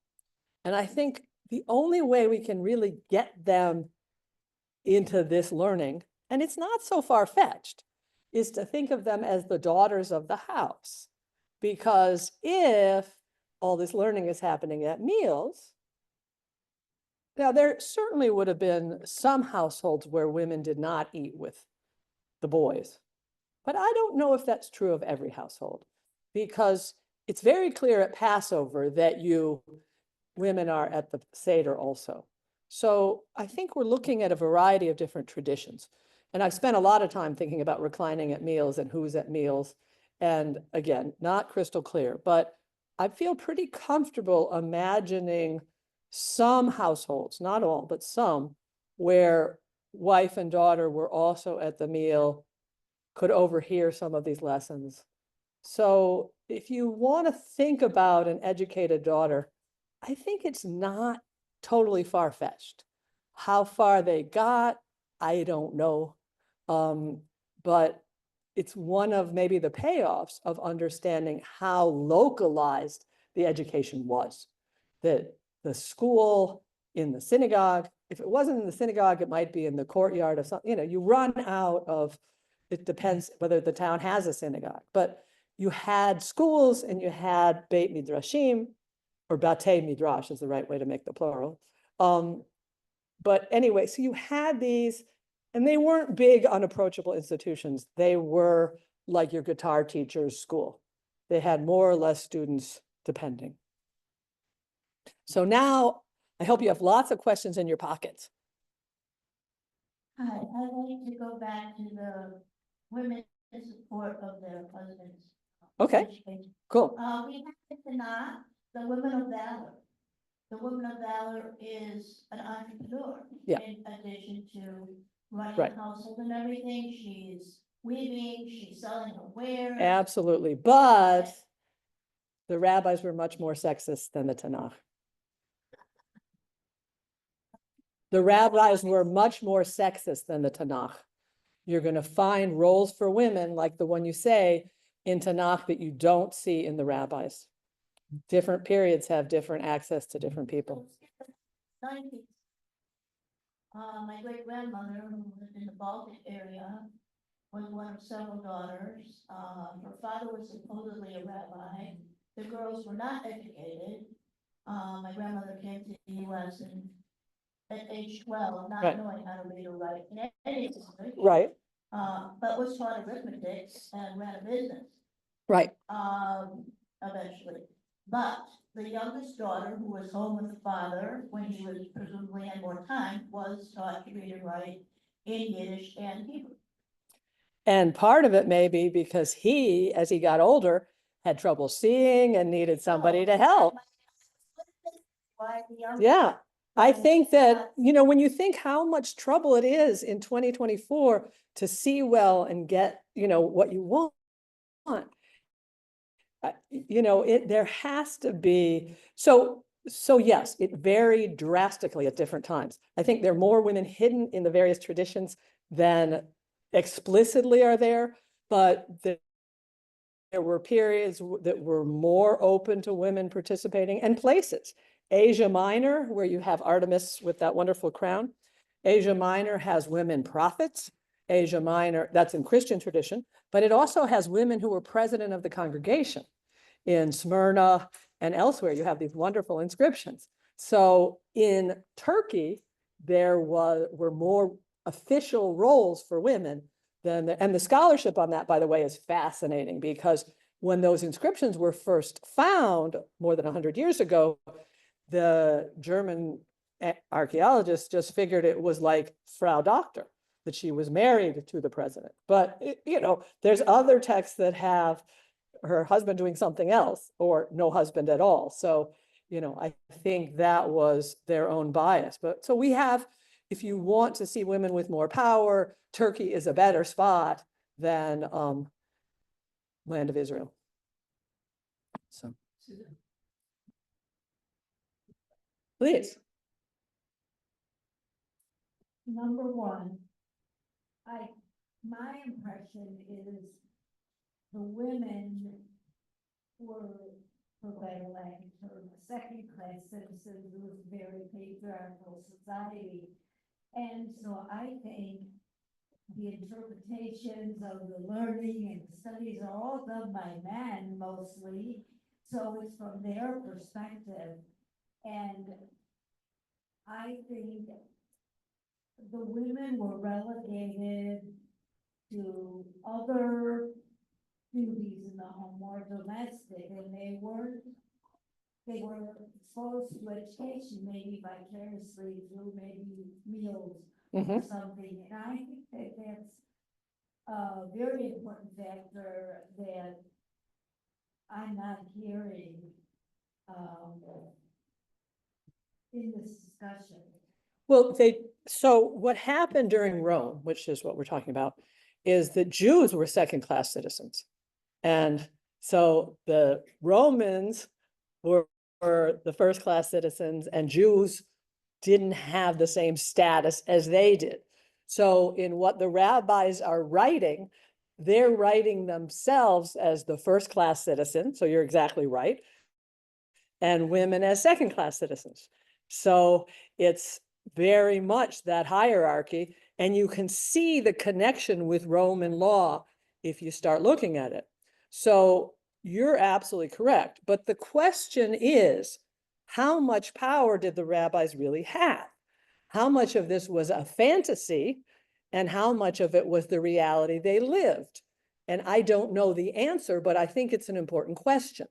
And I think the only way we can really get them into this learning, and it's not so far-fetched, is to think of them as the daughters of the house. Because if all this learning is happening at meals, now there certainly would have been some households where women did not eat with the boys. But I don't know if that's true of every household, because it's very clear at Passover that women are at the Seder also. So I think we're looking at a variety of different traditions. And I've spent a lot of time thinking about reclining at meals and who's at meals. And again, not crystal clear, but I feel pretty comfortable imagining some households, not all, but some, where wife and daughter were also at the meal, could overhear some of these lessons. So if you want to think about an educated daughter, I think it's not totally far-fetched. How far they got, I don't know. But it's one of maybe the payoffs of understanding how localized the education was. That the school, in the synagogue, if it wasn't in the synagogue, it might be in the courtyard of something, you run out of, it depends whether the town has a synagogue, but you had schools and you had Beit Midrashim, or Batei Midrash is the right way to make the plural. But anyway, so you had these, and they weren't big, unapproachable institutions. They were like your guitar teacher's school. They had more or less students depending. So now I hope you have lots of questions in your pockets. Hi, I'd like to go back to the women's support of their husbands. Okay, education. cool. We have to not the women of valor. The woman of valor is an entrepreneur. Yeah. In addition to running Right. a household and everything, she's weaving, she's selling her wares. Absolutely. But the rabbis were much more sexist than the Tanakh. The rabbis were much more sexist than the Tanakh. You're going to find roles for women like the one you say in Tanakh that you don't see in the rabbis. Different periods have different access to different people. 90s. My great grandmother, who lived in the Baltic area, was one of several daughters. Her father was supposedly a rabbi. The girls were not educated. My grandmother came to the US at age 12, not Right. knowing how to read or write in any language. Right, But was taught arithmetic and ran a business, right. eventually. But the youngest daughter, who was home with the father when she was presumably had more time, was taught to read and write in Yiddish and Hebrew. And part of it may be because he, as he got older, had trouble seeing and needed somebody to help. Why the youngest? Yeah, I think that, when you think how much trouble it is in 2024 to see well and get, what you want, there has to be, so yes, it varied drastically at different times. I think there are more women hidden in the various traditions than explicitly are there, but there were periods that were more open to women participating, and places. Asia Minor, where you have Artemis with that wonderful crown. Asia Minor has women prophets. Asia Minor, that's in Christian tradition, but it also has women who were president of the congregation. In Smyrna and elsewhere, you have these wonderful inscriptions. So in Turkey, there were more official roles for women than and the scholarship on that, by the way, is fascinating, because when those inscriptions were first found more than 100 years ago, the German archaeologists just figured it was like Frau Doctor. that she was married to the president. But, you know, there's other texts that have her husband doing something else or no husband at all. So, you know, I think that was their own bias. But so we have, if you want to see women with more power, Turkey is a better spot than Land of Israel. So, please. Number one, my impression is the women were, for better language, sort of a second-class citizens. It was a very patriarchal society. And so I think the interpretations of the learning and the studies are all done by men mostly. So it's from their perspective. And I think the women were relegated to other duties in the home, more domestic, and they were exposed to education, maybe vicariously through maybe meals or something. And I think that that's a very important factor that I'm not hearing in this discussion. Well, so what happened during Rome, which is what we're talking about, is that Jews were second-class citizens. And so the Romans were the first-class citizens, and Jews didn't have the same status as they did. So in what the rabbis are writing, they're writing themselves as the first-class citizen, so you're exactly right, and women as second-class citizens. So it's very much that hierarchy, and you can see the connection with Roman law if you start looking at it. So you're absolutely correct. But the question is, how much power did the rabbis really have? How much of this was a fantasy and how much of it was the reality they lived? And I don't know the answer, but I think it's an important question.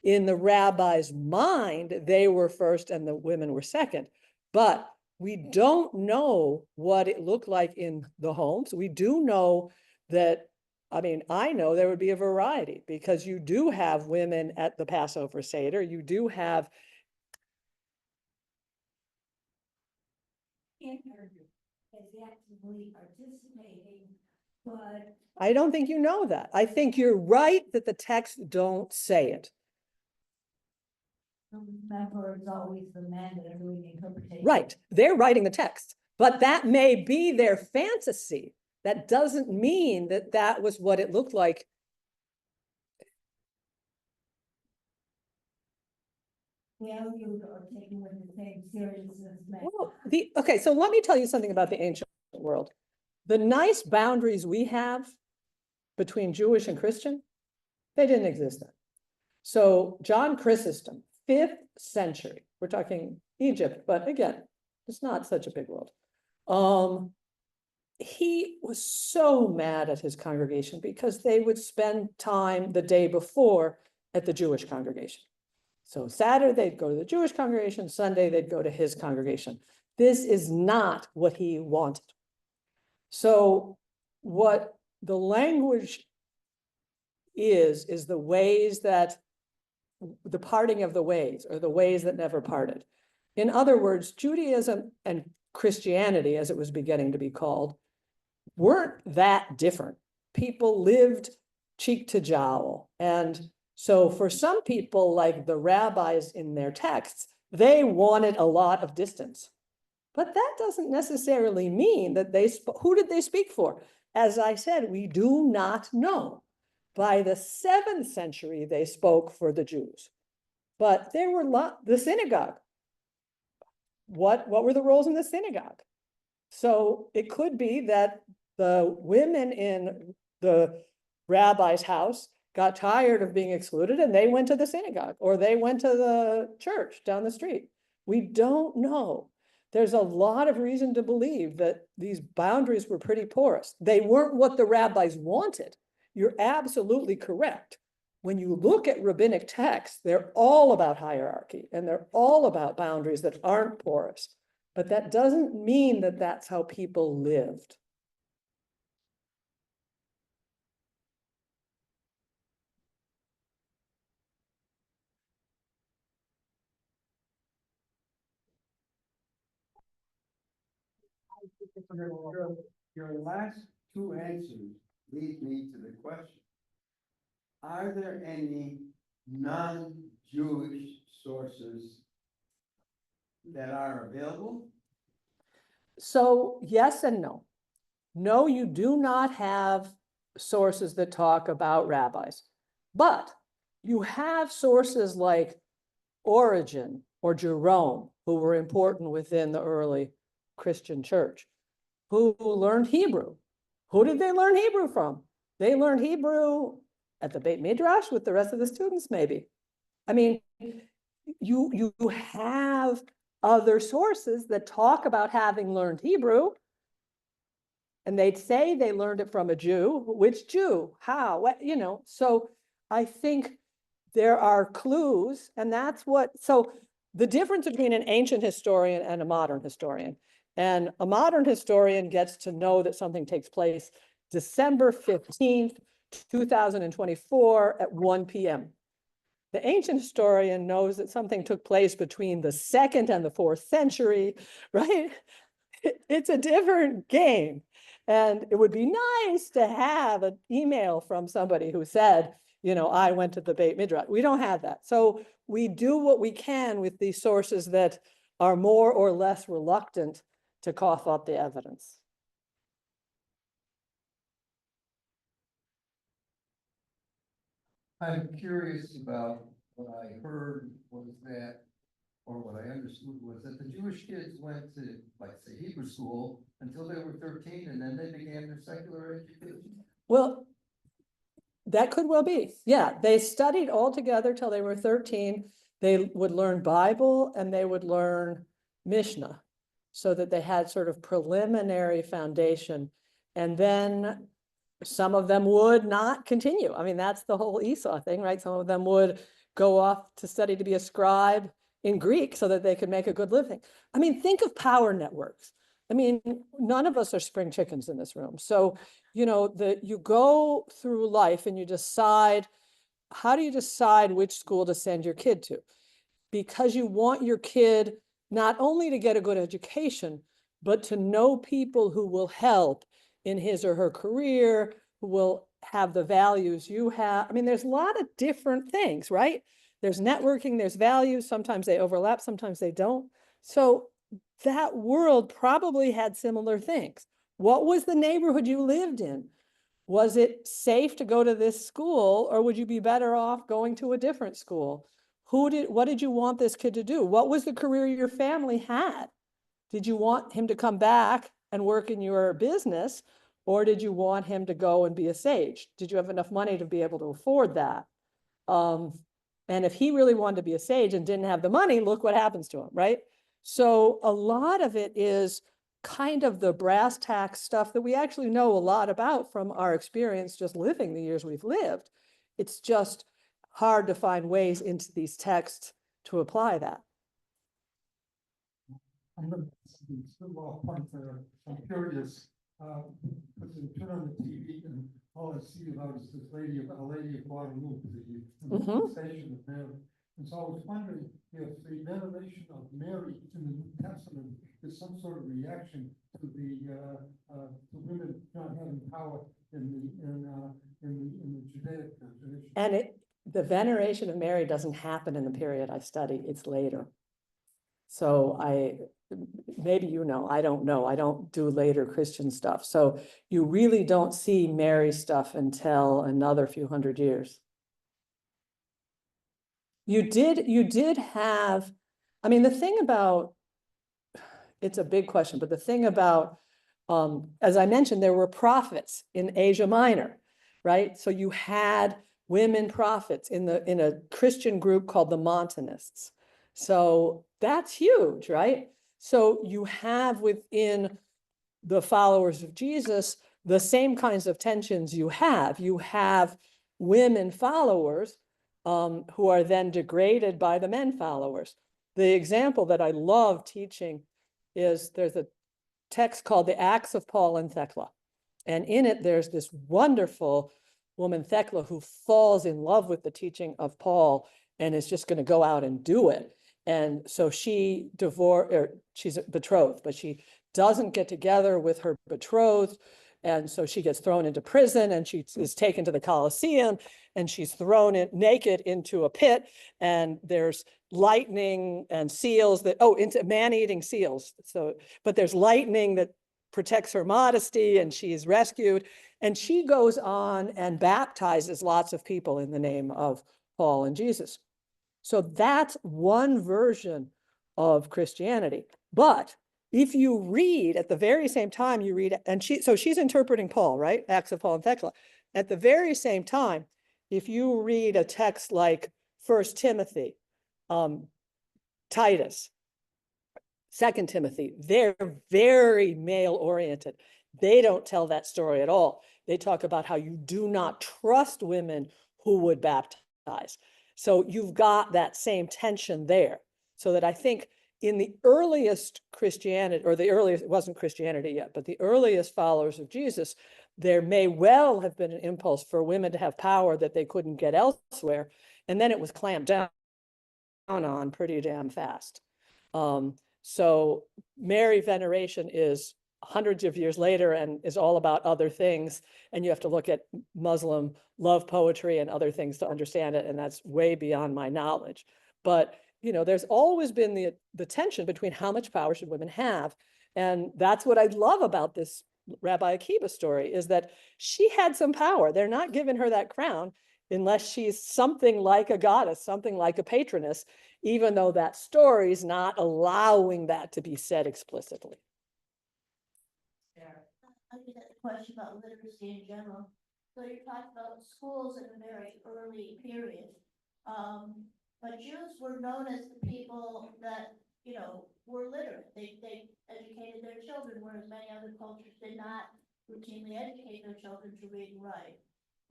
In the rabbi's mind, they were first and the women were second. But we don't know what it looked like in the homes. We do know that, I mean, I know there would be a variety because you do have women at the Passover Seder. You do have. As actively participating, but I don't think you know that. I think you're right that the texts don't say it. remember, it's always the men that are doing the interpretation. Right, they're writing the text, but that may be their fantasy. That doesn't mean that that was what it looked like. Valued or taken with the same seriousness as men. Well, okay, so let me tell you something about the ancient world. The nice boundaries we have between Jewish and Christian, they didn't exist then. So John Chrysostom, 5th century, we're talking Egypt, but again, it's not such a big world. He was so mad at his congregation because they would spend time the day before at the Jewish congregation. So Saturday, they'd go to the Jewish congregation, Sunday, they'd go to his congregation. This is not what he wanted. So what the language is the ways that, the parting of the ways, or the ways that never parted. In other words, Judaism and Christianity, as it was beginning to be called, weren't that different. People lived cheek to jowl. And so for some people, like the rabbis in their texts, they wanted a lot of distance. But that doesn't necessarily mean that who did they speak for? As I said, we do not know. By the 7th century, they spoke for the Jews. But there were the synagogue. What were the roles in the synagogue? So it could be that the women in the rabbi's house got tired of being excluded and they went to the synagogue or they went to the church down the street. We don't know. There's a lot of reason to believe that these boundaries were pretty porous. They weren't what the rabbis wanted. You're absolutely correct. When you look at rabbinic texts, they're all about hierarchy and they're all about boundaries that aren't porous. But that doesn't mean that that's how people lived. Your last two answers lead me to the question. Are there any non-Jewish sources that are available? So yes and no. No, you do not have sources that talk about rabbis, but you have sources like Origen or Jerome, who were important within the early Christian church, who learned Hebrew. Who did they learn Hebrew from? They learned Hebrew at the Beit Midrash with the rest of the students, maybe. I mean, you have other sources that talk about having learned Hebrew, and they'd say they learned it from a Jew. Which Jew? How? What, you know, so I think there are clues, and that's what, so the difference between an ancient historian and a modern historian. And a modern historian gets to know that something takes place December 15th, 2024 at 1 p.m. The ancient historian knows that something took place between the 2nd and the 4th century, right? It's a different game. And it would be nice to have an email from somebody who said, you know, I went to the Beit Midrash. We don't have that. So we do what we can with these sources that are more or less reluctant to cough up the evidence. I'm curious about what I heard was that, or what I understood was that the Jewish kids went to, like, say, Hebrew school until they were 13, and then they began their secular education. Well, that could well be. Yeah, they studied all together till they were 13. They would learn Bible and they would learn Mishnah, so that they had sort of preliminary foundation. And then some of them would not continue. I mean, that's the whole Esau thing, right? Some of them would go off to study to be a scribe in Greek so that they could make a good living. I mean, think of power networks. I mean, none of us are spring chickens in this room. So, you know, you go through life and you decide, how do you decide which school to send your kid to? Because you want your kid not only to get a good education, but to know people who will help in his or her career, who will have the values you have. I mean, there's a lot of different things, right? There's networking, there's values. Sometimes they overlap, sometimes they don't. So that world probably had similar things. What was the neighborhood you lived in? Was it safe to go to this school, or would you be better off going to a different school? What did you want this kid to do? What was the career your family had? Did you want him to come back and work in your business, or did you want him to go and be a sage? Did you have enough money to be able to afford that? And if he really wanted to be a sage and didn't have the money, look what happens to him, right? So a lot of it is kind of the brass tacks stuff that we actually know a lot about from our experience just living the years we've lived. It's just hard to find ways into these texts to apply that. I'm gonna still off point there. I'm curious, because you turn on the TV and all I see about is this lady, a lady of Guadalupe, the station of Mary. And so I was wondering if the veneration of Mary in the New Testament is some sort of reaction to the women not having power in the Judaic tradition. And the veneration of Mary doesn't happen in the period I study, it's later. So maybe you know, I don't know. I don't do later Christian stuff. So you really don't see Mary stuff until another few hundred years. You did have, I mean, the thing about, it's a big question, but the thing about, as I mentioned, there were prophets in Asia Minor, right? So you had women prophets in a Christian group called the Montanists. So that's huge, right? So you have within the followers of Jesus the same kinds of tensions you have. You have women followers who are then degraded by the men followers. The example that I love teaching is there's a text called the Acts of Paul and Thecla. And in it, there's this wonderful woman, Thecla, who falls in love with the teaching of Paul and is just going to go out and do it. And so she's betrothed, but she doesn't get together with her betrothed. And so she gets thrown into prison and she is taken to the Colosseum and she's thrown in naked into a pit, and there's lightning and seals that, into man-eating seals. So, but there's lightning that protects her modesty and she's rescued. And she goes on and baptizes lots of people in the name of Paul and Jesus. So that's one version of Christianity. But if you read at the very same time you read, and she's interpreting Paul, right? Acts of Paul and Thecla. At the very same time, if you read a text like 1 Timothy, Titus, 2 Timothy, they're very male oriented. They don't tell that story at all. They talk about how you do not trust women who would baptize. So you've got that same tension there. So that I think in the earliest Christianity, or the earliest, it wasn't Christianity yet, but the earliest followers of Jesus, there may well have been an impulse for women to have power that they couldn't get elsewhere. And then it was clamped down on pretty damn fast. So Mary veneration is hundreds of years later and is all about other things. And you have to look at Muslim love poetry and other things to understand it. And that's way beyond my knowledge. But there's always been the tension between how much power should women have. And that's what I love about this Rabbi Akiba story, is that she had some power. They're not giving her that crown unless she's something like a goddess, something like a patroness, even though that story is not allowing that to be said explicitly. I just had a question about literacy in general. So you're talking about schools in a very early period. But Jews were known as the people that, were literate. They educated their children, whereas many other cultures did not routinely educate their children to read and write.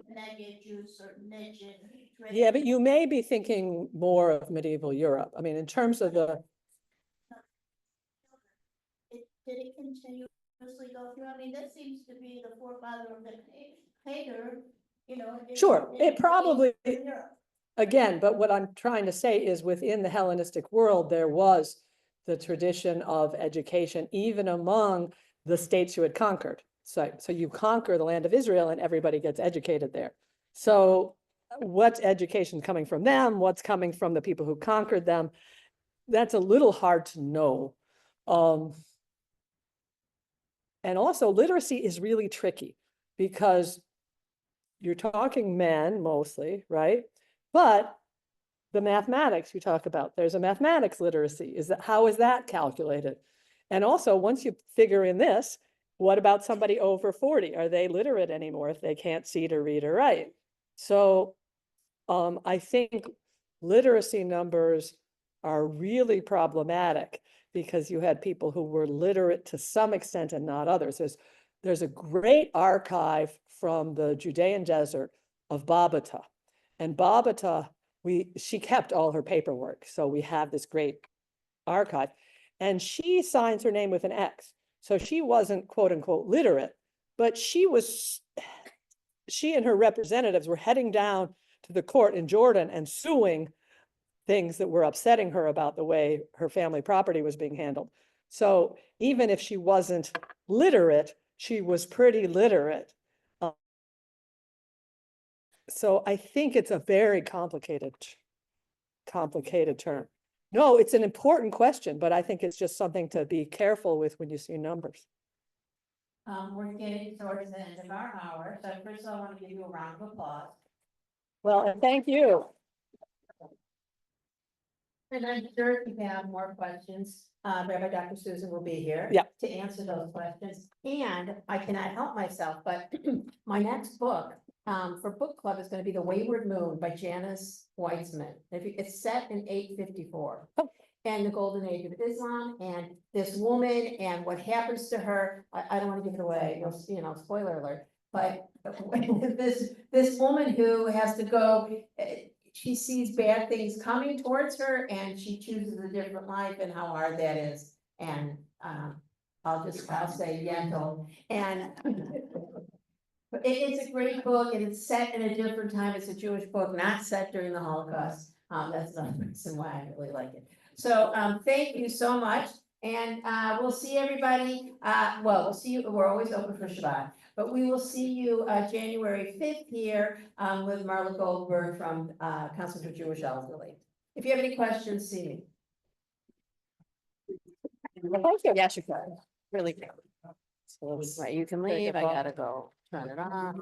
And that gave Jews certain niche and training. Yeah, but you may be thinking more of medieval Europe. I mean, in terms of the... Did it continuously go through? I mean, this seems to be the forefather of the pater, Sure, it probably... in Europe. Again, but what I'm trying to say is within the Hellenistic world, there was the tradition of education, even among the states you had conquered. So you conquer the land of Israel and everybody gets educated there. So what's education coming from them? What's coming from the people who conquered them? That's a little hard to know. And also literacy is really tricky because you're talking men mostly, right? But the mathematics you talk about, there's a mathematics literacy. How is that calculated? And also, once you figure in this, what about somebody over 40? Are they literate anymore if they can't see to read or write? So I think literacy numbers are really problematic because you had people who were literate to some extent and not others. There's a great archive from the Judean desert of Babata. And Babata, she kept all her paperwork. So we have this great archive. And she signs her name with an X. So she wasn't quote unquote literate, but she and her representatives were heading down to the court in Jordan and suing things that were upsetting her about the way her family property was being handled. So even if she wasn't literate, she was pretty literate. So I think it's a very complicated term. No, it's an important question, but I think it's just something to be careful with when you see numbers. We're getting towards the end of our hour. So first of all, I want to give you a round of applause. Well, and thank you. And I'm sure if you have more questions, Rabbi Dr. Susan will be here to answer those questions. And I cannot help myself, but my next book for book club is going to be The Wayward Moon by Janice Weitzman. It's set in 854 and the golden age of Islam, and this woman and what happens to her. I don't want to give it away, spoiler alert. But this woman who has to go, she sees bad things coming towards her and she chooses a different life, and how hard that is. And I'll say Yentl. And it's a great book, and it's set in a different time. It's a Jewish book, not set during the Holocaust. That's another reason why I really like it. So thank you so much. And we'll see everybody, well, we'll see you, we're always open for Shabbat, but we will see you January 5th here with Marla Goldberg from Council for Jewish Elderly. If you have any questions, see me. Thank you. Yes, you can. Really. So let's Right, you can take a leave. I vote. gotta go turn it on.